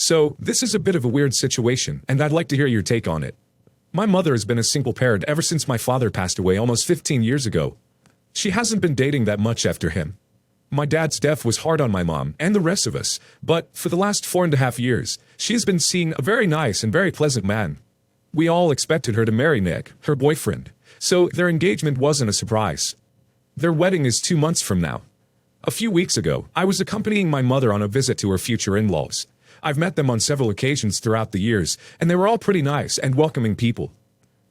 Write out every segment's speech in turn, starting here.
So, this is a bit of a weird situation, and I'd like to hear your take on it. My mother has been a single parent ever since my father passed away almost 15 years ago. She hasn't been dating that much after him. My dad's death was hard on my mom and the rest of us, but for the last 4.5 years, she has been seeing a very nice and very pleasant man. We all expected her to marry Nick, her boyfriend, so their engagement wasn't a surprise. Their wedding is 2 months from now. A few weeks ago, I was accompanying my mother on a visit to her future in-laws. I've met them on several occasions throughout the years, and they were all pretty nice and welcoming people.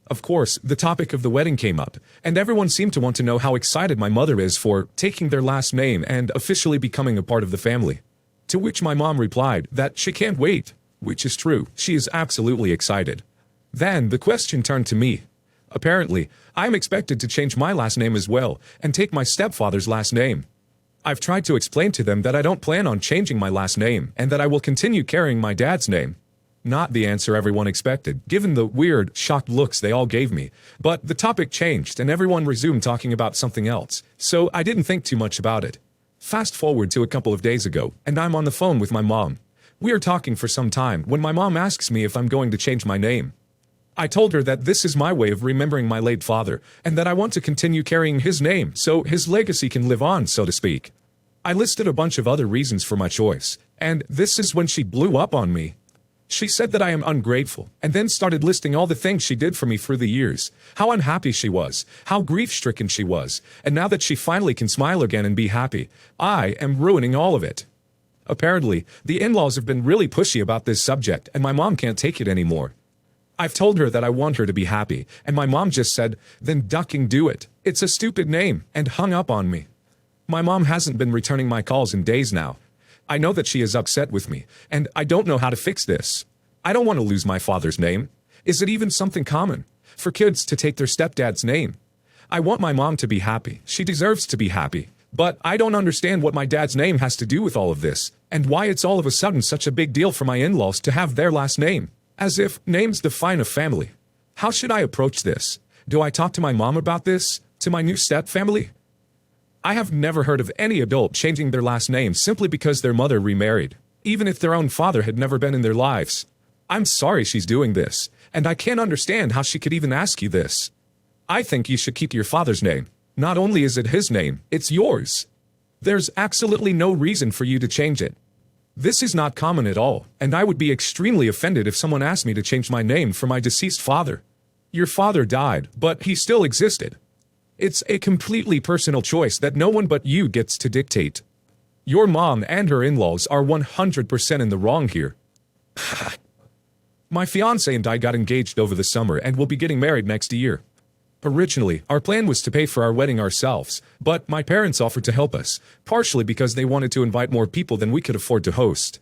Of course, the topic of the wedding came up, and everyone seemed to want to know how excited my mother is for taking their last name and officially becoming a part of the family. To which my mom replied that she can't wait, which is true, she is absolutely excited. Then the question turned to me. Apparently, I am expected to change my last name as well, and take my stepfather's last name. I've tried to explain to them that I don't plan on changing my last name, and that I will continue carrying my dad's name. Not the answer everyone expected, given the weird, shocked looks they all gave me, but the topic changed and everyone resumed talking about something else, so I didn't think too much about it. Fast forward to a couple of days ago, and I'm on the phone with my mom. We are talking for some time when my mom asks me if I'm going to change my name. I told her that this is my way of remembering my late father, and that I want to continue carrying his name so his legacy can live on, so to speak. I listed a bunch of other reasons for my choice, and this is when she blew up on me. She said that I am ungrateful, and then started listing all the things she did for me through the years, how unhappy she was, how grief-stricken she was, and now that she finally can smile again and be happy, I am ruining all of it. Apparently, the in-laws have been really pushy about this subject, and my mom can't take it anymore. I've told her that I want her to be happy, and my mom just said, then ducking do it. It's a stupid name, and hung up on me. My mom hasn't been returning my calls in days now. I know that she is upset with me, and I don't know how to fix this. I don't want to lose my father's name. Is it even something common for kids to take their stepdad's name? I want my mom to be happy. She deserves to be happy. But I don't understand what my dad's name has to do with all of this, and why it's all of a sudden such a big deal for my in-laws to have their last name. As if names define a family. How should I approach this? Do I talk to my mom about this? To my new step-family? I have never heard of any adult changing their last name simply because their mother remarried, even if their own father had never been in their lives. I'm sorry she's doing this, and I can't understand how she could even ask you this. I think you should keep your father's name. Not only is it his name, it's yours. There's absolutely no reason for you to change it. This is not common at all, and I would be extremely offended if someone asked me to change my name for my deceased father. Your father died, but he still existed. It's a completely personal choice that no one but you gets to dictate. Your mom and her in-laws are 100% in the wrong here. My fiancé and I got engaged over the summer and will be getting married next year. Originally, our plan was to pay for our wedding ourselves, but my parents offered to help us, partially because they wanted to invite more people than we could afford to host.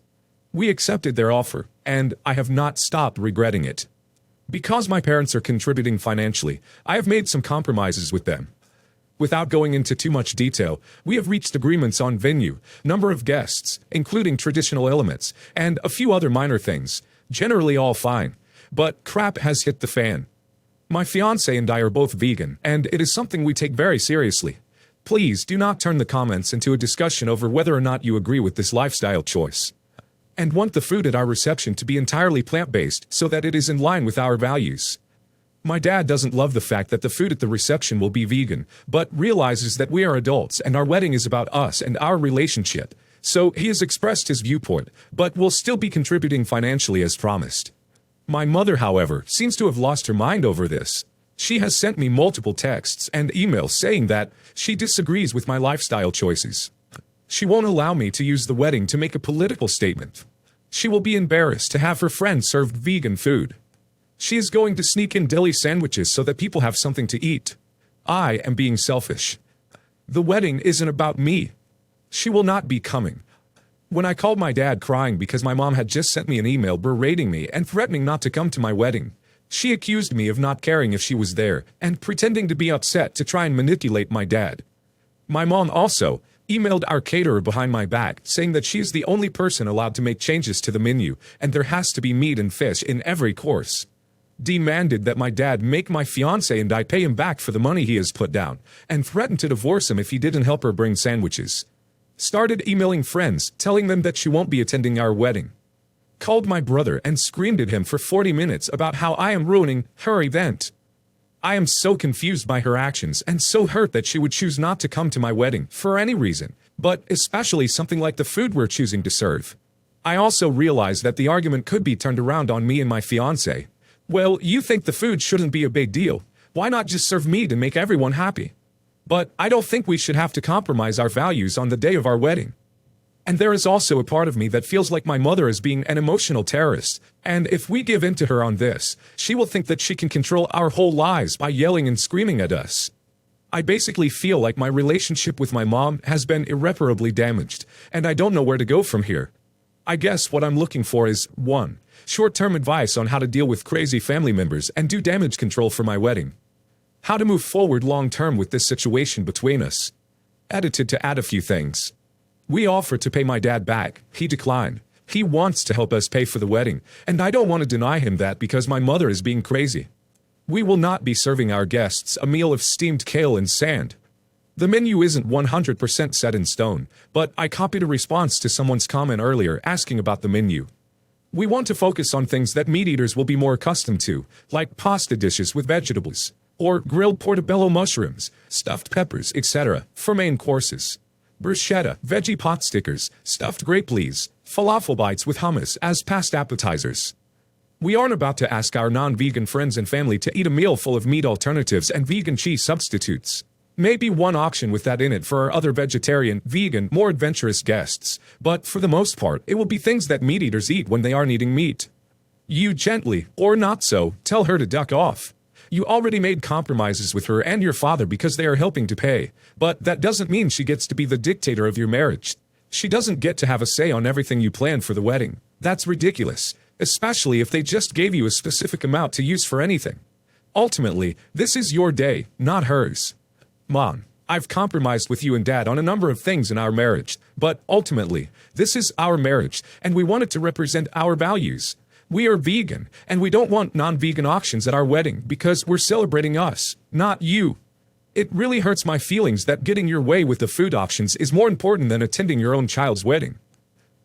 We accepted their offer, and I have not stopped regretting it. Because my parents are contributing financially, I have made some compromises with them. Without going into too much detail, we have reached agreements on venue, number of guests, including traditional elements, and a few other minor things, generally all fine. But crap has hit the fan. My fiancé and I are both vegan, and it is something we take very seriously. Please do not turn the comments into a discussion over whether or not you agree with this lifestyle choice. And want the food at our reception to be entirely plant-based so that it is in line with our values. My dad doesn't love the fact that the food at the reception will be vegan, but realizes that we are adults and our wedding is about us and our relationship. So he has expressed his viewpoint, but will still be contributing financially as promised. My mother, however, seems to have lost her mind over this. She has sent me multiple texts and emails saying that she disagrees with my lifestyle choices. She won't allow me to use the wedding to make a political statement. She will be embarrassed to have her friends served vegan food. She is going to sneak in deli sandwiches so that people have something to eat. I am being selfish. The wedding isn't about me. She will not be coming. When I called my dad crying because my mom had just sent me an email berating me and threatening not to come to my wedding, she accused me of not caring if she was there and pretending to be upset to try and manipulate my dad. My mom also emailed our caterer behind my back saying that she is the only person allowed to make changes to the menu and there has to be meat and fish in every course. Demanded that my dad make my fiancé and I pay him back for the money he has put down, and threatened to divorce him if he didn't help her bring sandwiches. Started emailing friends, telling them that she won't be attending our wedding. called my brother and screamed at him for 40 minutes about how I am ruining her event. I am so confused by her actions and so hurt that she would choose not to come to my wedding for any reason, but especially something like the food we're choosing to serve. I also realized that the argument could be turned around on me and my fiancé. Well, you think the food shouldn't be a big deal. Why not just serve meat and make everyone happy? But I don't think we should have to compromise our values on the day of our wedding. And there is also a part of me that feels like my mother is being an emotional terrorist, and if we give in to her on this, she will think that she can control our whole lives by yelling and screaming at us. I basically feel like my relationship with my mom has been irreparably damaged, and I don't know where to go from here. I guess what I'm looking for is, 1. Short-term advice on how to deal with crazy family members and do damage control for my wedding. How to move forward long-term with this situation between us. Edited to add a few things. We offered to pay my dad back. He declined. He wants to help us pay for the wedding, and I don't want to deny him that because my mother is being crazy. We will not be serving our guests a meal of steamed kale and sand. The menu isn't 100% set in stone, but I copied a response to someone's comment earlier asking about the menu. We want to focus on things that meat eaters will be more accustomed to, like pasta dishes with vegetables, or grilled portobello mushrooms, stuffed peppers, etc., for main courses. Bruschetta, veggie pot stickers, stuffed grape leaves, falafel bites with hummus as past appetizers. We aren't about to ask our non-vegan friends and family to eat a meal full of meat alternatives and vegan cheese substitutes. Maybe one option with that in it for our other vegetarian, vegan, more adventurous guests, but for the most part, it will be things that meat eaters eat when they aren't eating meat. You gently, or not so, tell her to duck off. You already made compromises with her and your father because they are helping to pay, but that doesn't mean she gets to be the dictator of your marriage. She doesn't get to have a say on everything you plan for the wedding. That's ridiculous, especially if they just gave you a specific amount to use for anything. Ultimately, this is your day, not hers. Mom, I've compromised with you and Dad on a number of things in our marriage, but ultimately, this is our marriage, and we want it to represent our values. We are vegan, and we don't want non-vegan options at our wedding because we're celebrating us, not you. It really hurts my feelings that getting your way with the food options is more important than attending your own child's wedding.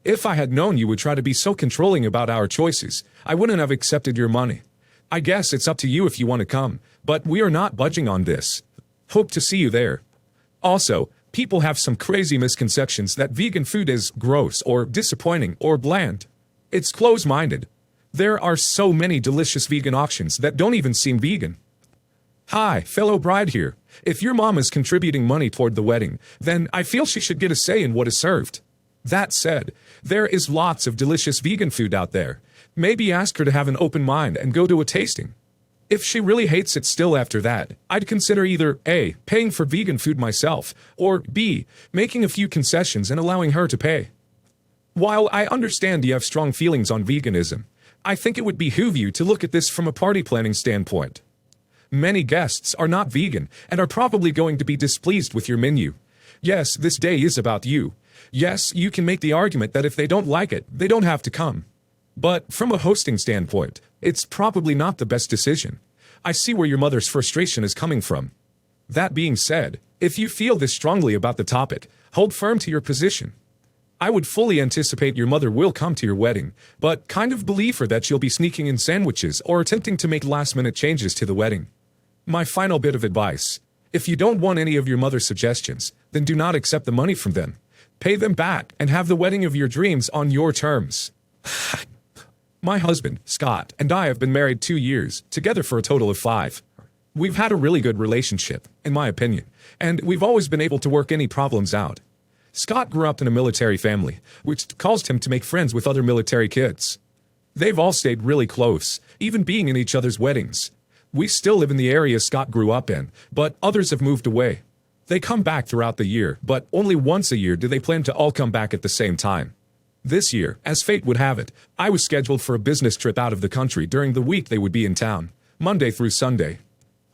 If I had known you would try to be so controlling about our choices, I wouldn't have accepted your money. I guess it's up to you if you want to come, but we are not budging on this. Hope to see you there. Also, people have some crazy misconceptions that vegan food is gross or disappointing or bland. It's close-minded. There are so many delicious vegan options that don't even seem vegan. Hi, fellow bride here. If your mom is contributing money toward the wedding, then I feel she should get a say in what is served. That said, there is lots of delicious vegan food out there. Maybe ask her to have an open mind and go to a tasting. If she really hates it still after that, I'd consider either A, paying for vegan food myself, or B, making a few concessions and allowing her to pay. While I understand you have strong feelings on veganism, I think it would behoove you to look at this from a party planning standpoint. Many guests are not vegan and are probably going to be displeased with your menu. Yes, this day is about you. Yes, you can make the argument that if they don't like it, they don't have to come. But from a hosting standpoint, it's probably not the best decision. I see where your mother's frustration is coming from. That being said, if you feel this strongly about the topic, hold firm to your position. I would fully anticipate your mother will come to your wedding, but kind of believe her that she'll be sneaking in sandwiches or attempting to make last-minute changes to the wedding. My final bit of advice: if you don't want any of your mother's suggestions, then do not accept the money from them. Pay them back and have the wedding of your dreams on your terms. My husband, Scott, and I have been married 2 years, together for a total of 5. We've had a really good relationship, in my opinion, and we've always been able to work any problems out. Scott grew up in a military family, which caused him to make friends with other military kids. They've all stayed really close, even being in each other's weddings. We still live in the area Scott grew up in, but others have moved away. They come back throughout the year, but only once a year do they plan to all come back at the same time. This year, as fate would have it, I was scheduled for a business trip out of the country during the week they would be in town, Monday through Sunday.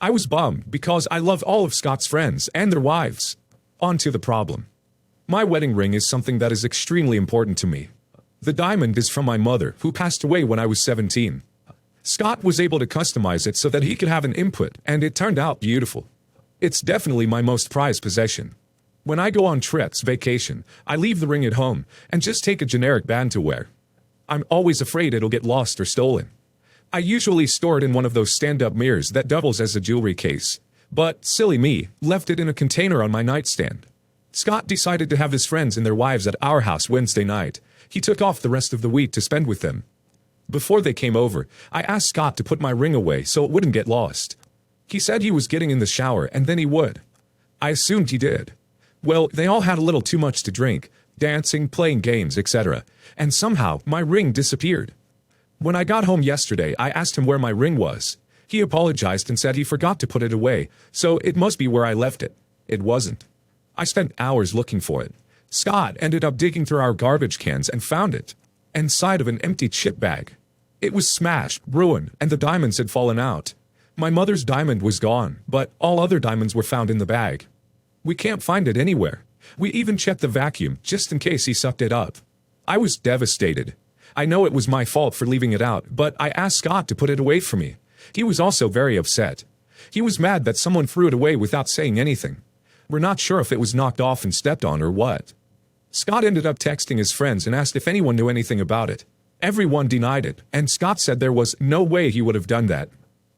I was bummed because I loved all of Scott's friends and their wives. On to the problem. My wedding ring is something that is extremely important to me. The diamond is from my mother, who passed away when I was 17. Scott was able to customize it so that he could have an input, and it turned out beautiful. It's definitely my most prized possession. When I go on trips, vacation, I leave the ring at home and just take a generic band to wear. I'm always afraid it'll get lost or stolen. I usually store it in one of those stand-up mirrors that doubles as a jewelry case. But, silly me, left it in a container on my nightstand. Scott decided to have his friends and their wives at our house Wednesday night. He took off the rest of the week to spend with them. Before they came over, I asked Scott to put my ring away so it wouldn't get lost. He said he was getting in the shower and then he would. I assumed he did. Well, they all had a little too much to drink, dancing, playing games, etc., and somehow my ring disappeared. When I got home yesterday, I asked him where my ring was. He apologized and said he forgot to put it away, so it must be where I left it. It wasn't. I spent hours looking for it. Scott ended up digging through our garbage cans and found it, inside of an empty chip bag. It was smashed, ruined, and the diamonds had fallen out. My mother's diamond was gone, but all other diamonds were found in the bag. We can't find it anywhere. We even checked the vacuum, just in case he sucked it up. I was devastated. I know it was my fault for leaving it out, but I asked Scott to put it away for me. He was also very upset. He was mad that someone threw it away without saying anything. We're not sure if it was knocked off and stepped on or what. Scott ended up texting his friends and asked if anyone knew anything about it. Everyone denied it, and Scott said there was no way he would have done that.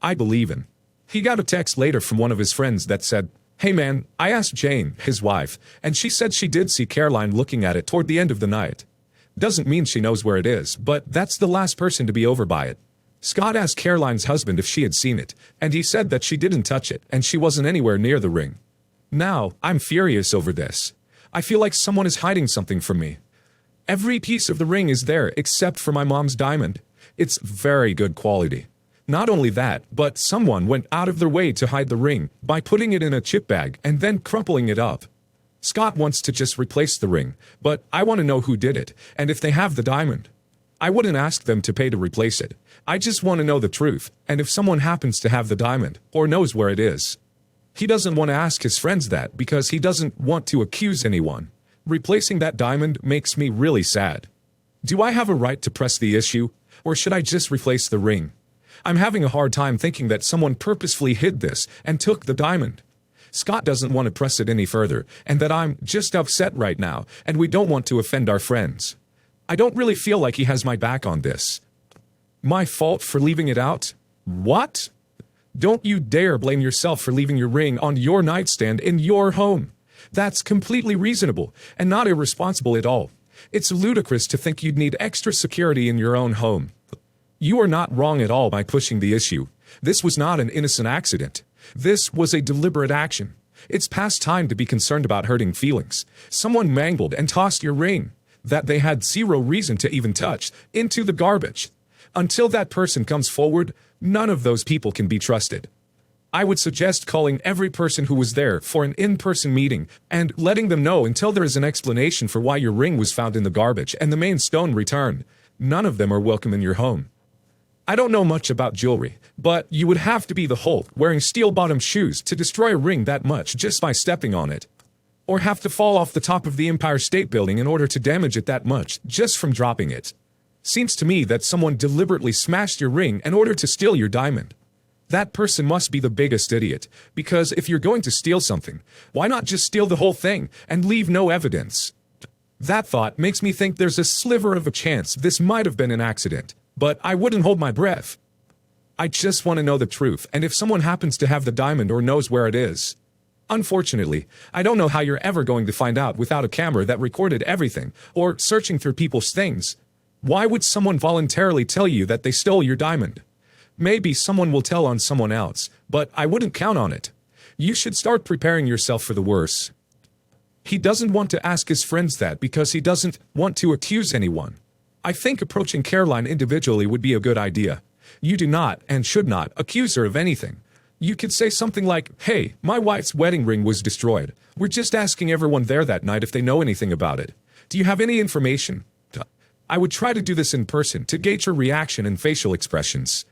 I believe him. He got a text later from one of his friends that said, "Hey man, I asked Jane, his wife, and she said she did see Caroline looking at it toward the end of the night. Doesn't mean she knows where it is, but that's the last person to be over by it." Scott asked Caroline's husband if she had seen it, and he said that she didn't touch it and she wasn't anywhere near the ring. Now, I'm furious over this. I feel like someone is hiding something from me. Every piece of the ring is there except for my mom's diamond. It's very good quality. Not only that, but someone went out of their way to hide the ring by putting it in a chip bag and then crumpling it up. Scott wants to just replace the ring, but I want to know who did it and if they have the diamond. I wouldn't ask them to pay to replace it. I just want to know the truth, and if someone happens to have the diamond or knows where it is. He doesn't want to ask his friends that because he doesn't want to accuse anyone. Replacing that diamond makes me really sad. Do I have a right to press the issue, or should I just replace the ring? I'm having a hard time thinking that someone purposefully hid this and took the diamond. Scott doesn't want to press it any further, and that I'm just upset right now, and we don't want to offend our friends. I don't really feel like he has my back on this. My fault for leaving it out? What? Don't you dare blame yourself for leaving your ring on your nightstand in your home. That's completely reasonable, and not irresponsible at all. It's ludicrous to think you'd need extra security in your own home. You are not wrong at all by pushing the issue. This was not an innocent accident. This was a deliberate action. It's past time to be concerned about hurting feelings. Someone mangled and tossed your ring, that they had zero reason to even touch, into the garbage. Until that person comes forward, none of those people can be trusted. I would suggest calling every person who was there for an in-person meeting and letting them know until there is an explanation for why your ring was found in the garbage and the main stone returned. None of them are welcome in your home. I don't know much about jewelry, but you would have to be the Hulk wearing steel-bottom shoes to destroy a ring that much just by stepping on it. Or have to fall off the top of the Empire State Building in order to damage it that much just from dropping it. Seems to me that someone deliberately smashed your ring in order to steal your diamond. That person must be the biggest idiot, because if you're going to steal something, why not just steal the whole thing and leave no evidence? That thought makes me think there's a sliver of a chance this might have been an accident, but I wouldn't hold my breath. I just want to know the truth, and if someone happens to have the diamond or knows where it is. Unfortunately, I don't know how you're ever going to find out without a camera that recorded everything, or searching through people's things. Why would someone voluntarily tell you that they stole your diamond? Maybe someone will tell on someone else, but I wouldn't count on it. You should start preparing yourself for the worst. He doesn't want to ask his friends that because he doesn't want to accuse anyone. I think approaching Caroline individually would be a good idea. You do not, and should not, accuse her of anything. You could say something like, "Hey, my wife's wedding ring was destroyed. We're just asking everyone there that night if they know anything about it. Do you have any information?" I would try to do this in person to gauge her reaction and facial expressions.